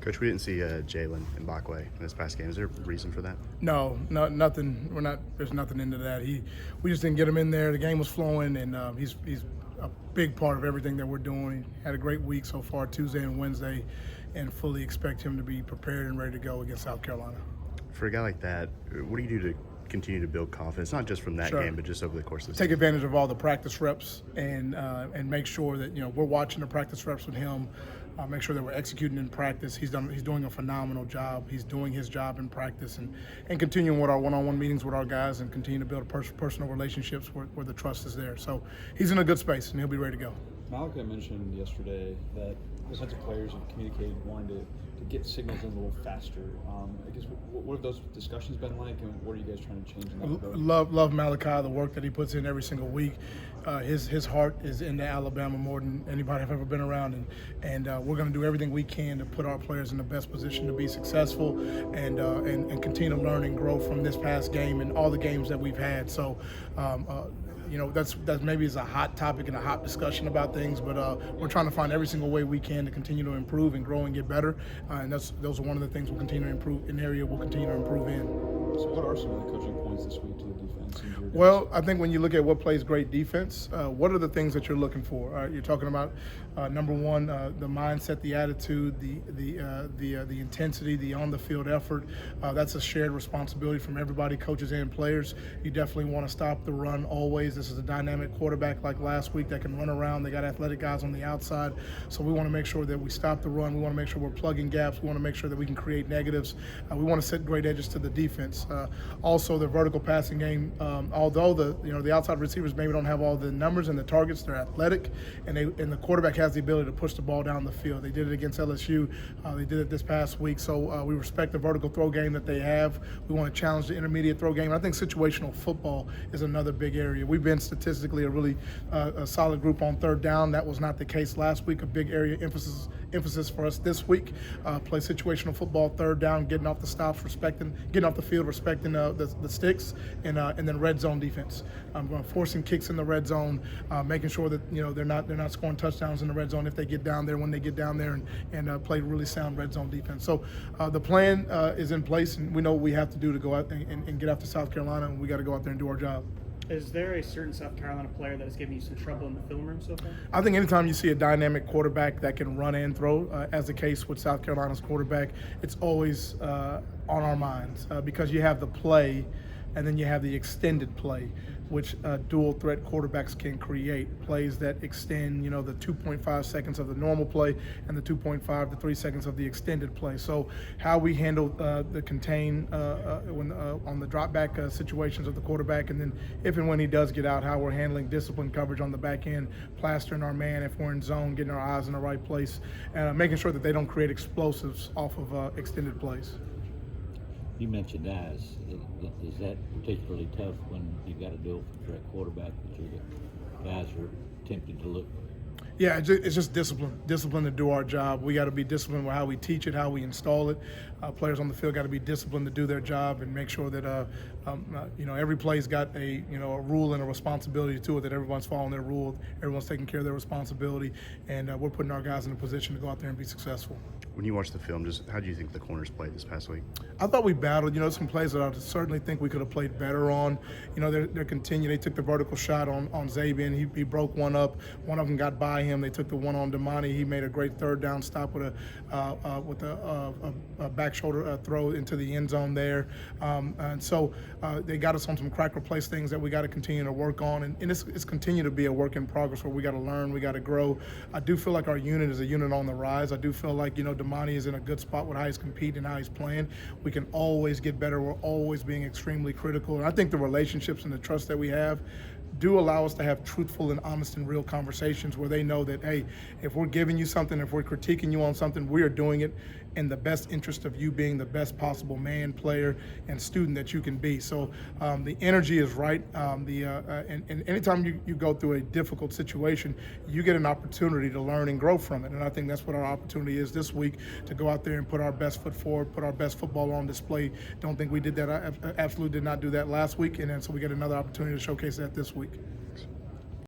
Coach, we didn't see Jalen Mbakwe in this past game. Is there a reason for that? No, nothing. We're not. There's nothing into that. We just didn't get him in there. The game was flowing, and he's a big part of everything that we're doing. He had a great week so far, Tuesday and Wednesday, and fully expect him to be prepared and ready to go against South Carolina. For a guy like that, what do you do to continue to build confidence, not just from that Sure. game, but just over the course of the Take season? advantage of all the practice reps and make sure that we're watching the practice reps with him. Make sure that we're executing in practice. He's doing a phenomenal job. He's doing his job in practice and continuing with our one-on-one meetings with our guys and continue to build personal relationships where the trust is there. So he's in a good space and he'll be ready to go. Malachi mentioned yesterday that defensive players have communicated wanting to get signals in a little faster. I guess what have those discussions been like, and what are you guys trying to change in that regard? Love Malachi, the work that he puts in every single week. His heart is into Alabama more than anybody I've ever been around, and we're going to do everything we can to put our players in the best position to be successful and continue to learn and grow from this past game and all the games that we've had. So. That's maybe is a hot topic and a hot discussion about things, but we're trying to find every single way we can to continue to improve and grow and get better, and those are one of the things we'll continue to improve, an area we'll continue to improve in. So what are some of the coaching points this week to the defense? Well, I think when you look at what plays great defense, what are the things that you're looking for? You're talking about number one, the mindset, the attitude, the intensity, the on-the-field effort. That's a shared responsibility from everybody, coaches and players. You definitely want to stop the run always. This is a dynamic quarterback like last week that can run around. They got athletic guys on the outside, so we want to make sure that we stop the run. We want to make sure we're plugging gaps. We want to make sure that we can create negatives. We want to set great edges to the defense. Also, the vertical passing game. Although the outside receivers maybe don't have all the numbers and the targets, they're athletic, and the quarterback has the ability to push the ball down the field. They did it against LSU. They did it this past week. So we respect the vertical throw game that they have. We want to challenge the intermediate throw game. And I think situational football is another big area. We've been statistically a really a solid group on third down. That was not the case last week. A big area emphasis for us this week. Play situational football, third down, getting off the stops, getting off the field, respecting the sticks, and then red zone defense. Forcing kicks in the red zone, making sure that they're not scoring touchdowns in the red zone if they get down there when they get down there, and play really sound red zone defense. So the plan is in place, and we know what we have to do to go out and get after South Carolina, and we got to go out there and do our job. Is there a certain South Carolina player that has given you some trouble in the film room so far? I think anytime you see a dynamic quarterback that can run and throw, as the case with South Carolina's quarterback, it's always on our minds because you have the play and then you have the extended play, which dual threat quarterbacks can create. Plays that extend, the 2.5 seconds of the normal play and the 2.5 to 3 seconds of the extended play. So how we handle the contain on the drop back situations of the quarterback, and then if and when he does get out, how we're handling discipline coverage on the back end, plastering our man if we're in zone, getting our eyes in the right place, and making sure that they don't create explosives off of extended plays. You mentioned eyes. Is that particularly tough when you got to do it for a quarterback that your guys are tempted to look? Yeah, it's just discipline to do our job. We got to be disciplined with how we teach it, how we install it. Players on the field got to be disciplined to do their job and make sure that every play's got a rule and a responsibility to it, that everyone's following their rule, everyone's taking care of their responsibility, and we're putting our guys in a position to go out there and be successful. When you watch the film, just how do you think the corners played this past week? I thought we battled. Some plays that I certainly think we could have played better on. They're continuing. They took the vertical shot on Zabian. He broke one up. One of them got by him. They took the one on Damani. He made a great third down stop with a back shoulder throw into the end zone there. And so they got us on some crack replace things that we got to continue to work on. And it's continued to be a work in progress where we got to learn, we got to grow. I do feel like our unit is a unit on the rise. I do feel like, Damani is in a good spot with how he's competing and how he's playing. We can always get better. We're always being extremely critical. And I think the relationships and the trust that we have do allow us to have truthful and honest and real conversations where they know that, hey, if we're giving you something, if we're critiquing you on something, we are doing it in the best interest of you being the best possible man, player, and student that you can be. So the energy is right. And anytime you go through a difficult situation, you get an opportunity to learn and grow from it. And I think that's what our opportunity is this week, to go out there and put our best foot forward, put our best football on display. Don't think we did that. I absolutely did not do that last week. And then so we get another opportunity to showcase that this week.